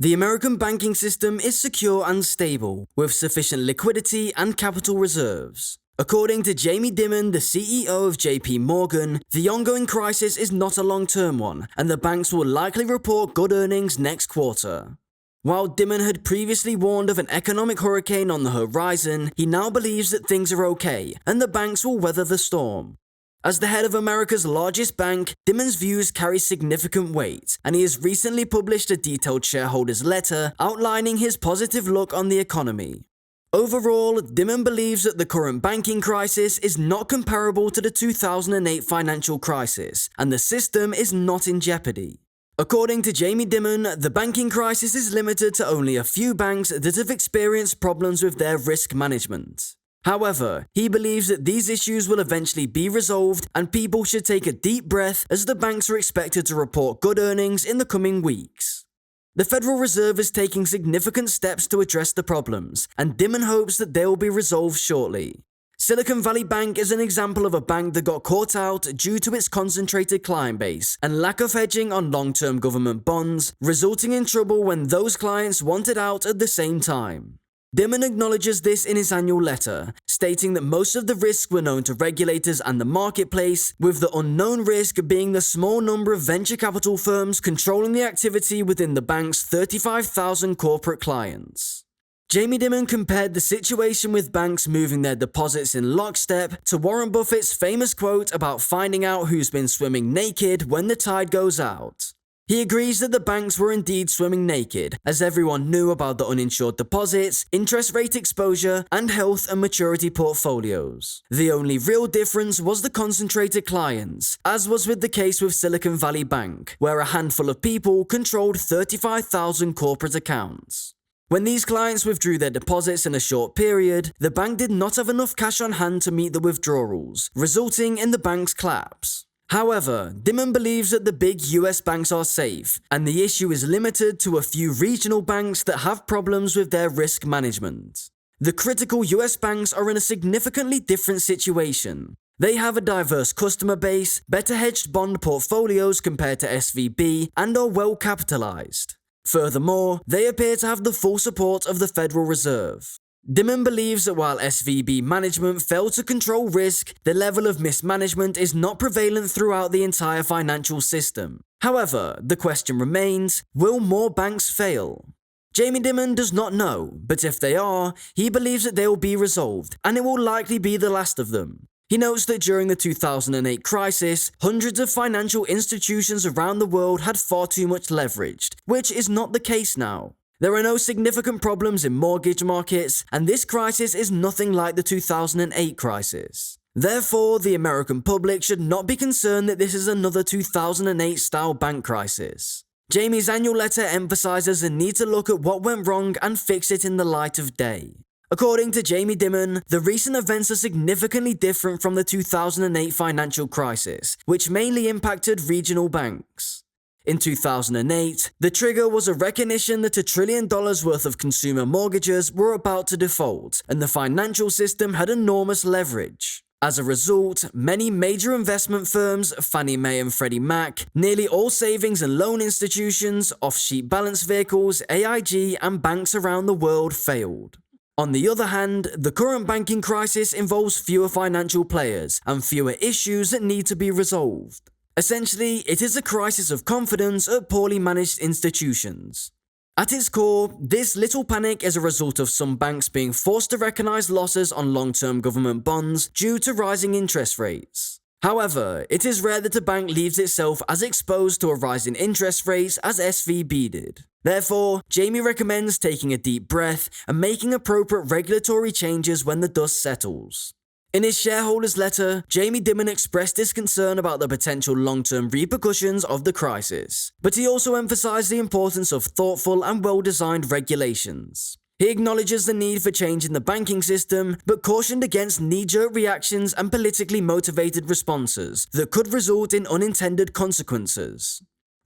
The American banking system is secure and stable, with sufficient liquidity and capital reserves. According to Jamie Dimon, the CEO of JP Morgan, the ongoing crisis is not a long-term one, and the banks will likely report good earnings next quarter. While Dimon had previously warned of an economic hurricane on the horizon, he now believes that things are okay, and the banks will weather the storm. As the head of America's largest bank, Dimon's views carry significant weight, and he has recently published a detailed shareholders letter outlining his positive look on the economy. Overall, Dimon believes that the current banking crisis is not comparable to the 2008 financial crisis, and the system is not in jeopardy. According to Jamie Dimon, the banking crisis is limited to only a few banks that have experienced problems with their risk management. However, he believes that these issues will eventually be resolved and people should take a deep breath as the banks are expected to report good earnings in the coming weeks. The Federal Reserve is taking significant steps to address the problems, and Dimon hopes that they will be resolved shortly. Silicon Valley Bank is an example of a bank that got caught out due to its concentrated client base and lack of hedging on long-term government bonds, resulting in trouble when those clients wanted out at the same time. Dimon acknowledges this in his annual letter, stating that most of the risks were known to regulators and the marketplace, with the unknown risk being the small number of venture capital firms controlling the activity within the bank's 35,000 corporate clients. Jamie Dimon compared the situation with banks moving their deposits in lockstep to Warren Buffett's famous quote about finding out who's been swimming naked when the tide goes out. He agrees that the banks were indeed swimming naked, as everyone knew about the uninsured deposits, interest rate exposure, and health and maturity portfolios. The only real difference was the concentrated clients, as was with the case with Silicon Valley Bank, where a handful of people controlled 35,000 corporate accounts. When these clients withdrew their deposits in a short period, the bank did not have enough cash on hand to meet the withdrawals, resulting in the bank's collapse. However, Dimon believes that the big US banks are safe, and the issue is limited to a few regional banks that have problems with their risk management. The critical US banks are in a significantly different situation. They have a diverse customer base, better hedged bond portfolios compared to SVB, and are well capitalized. Furthermore, they appear to have the full support of the Federal Reserve. Dimon believes that while SVB management failed to control risk, the level of mismanagement is not prevalent throughout the entire financial system. However, the question remains, will more banks fail? Jamie Dimon does not know, but if they are, he believes that they will be resolved, and it will likely be the last of them. He notes that during the 2008 crisis, hundreds of financial institutions around the world had far too much leverage, which is not the case now. There are no significant problems in mortgage markets, and this crisis is nothing like the 2008 crisis. Therefore, the American public should not be concerned that this is another 2008-style bank crisis. Jamie's annual letter emphasizes the need to look at what went wrong and fix it in the light of day. According to Jamie Dimon, the recent events are significantly different from the 2008 financial crisis, which mainly impacted regional banks. In 2008, the trigger was a recognition that $1 trillion worth of consumer mortgages were about to default, and the financial system had enormous leverage. As a result, many major investment firms, Fannie Mae and Freddie Mac, nearly all savings and loan institutions, off-sheet balance vehicles, AIG, and banks around the world failed. On the other hand, the current banking crisis involves fewer financial players and fewer issues that need to be resolved. Essentially, it is a crisis of confidence at poorly managed institutions. At its core, this little panic is a result of some banks being forced to recognize losses on long-term government bonds due to rising interest rates. However, it is rare that a bank leaves itself as exposed to a rise in interest rates as SVB did. Therefore, Jamie recommends taking a deep breath and making appropriate regulatory changes when the dust settles. In his shareholders' letter, Jamie Dimon expressed his concern about the potential long-term repercussions of the crisis, but he also emphasized the importance of thoughtful and well-designed regulations. He acknowledges the need for change in the banking system, but cautioned against knee-jerk reactions and politically motivated responses that could result in unintended consequences.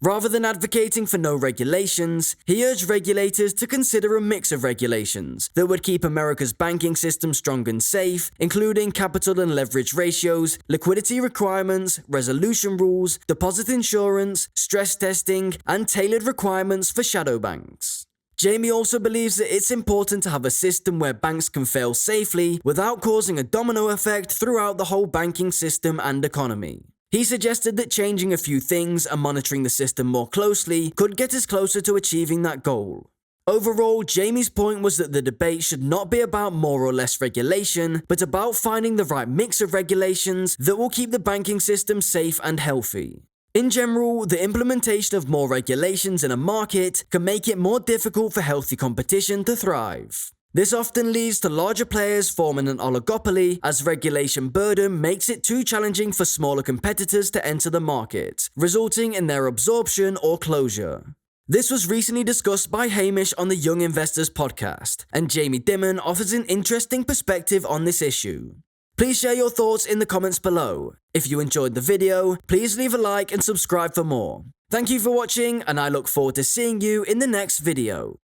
Rather than advocating for no regulations, he urged regulators to consider a mix of regulations that would keep America's banking system strong and safe, including capital and leverage ratios, liquidity requirements, resolution rules, deposit insurance, stress testing, and tailored requirements for shadow banks. Jamie also believes that it's important to have a system where banks can fail safely without causing a domino effect throughout the whole banking system and economy. He suggested that changing a few things and monitoring the system more closely could get us closer to achieving that goal. Overall, Jamie's point was that the debate should not be about more or less regulation, but about finding the right mix of regulations that will keep the banking system safe and healthy. In general, the implementation of more regulations in a market can make it more difficult for healthy competition to thrive. This often leads to larger players forming an oligopoly, as regulation burden makes it too challenging for smaller competitors to enter the market, resulting in their absorption or closure. This was recently discussed by Hamish on the Young Investors podcast, and Jamie Dimon offers an interesting perspective on this issue. Please share your thoughts in the comments below. If you enjoyed the video, please leave a like and subscribe for more. Thank you for watching, and I look forward to seeing you in the next video.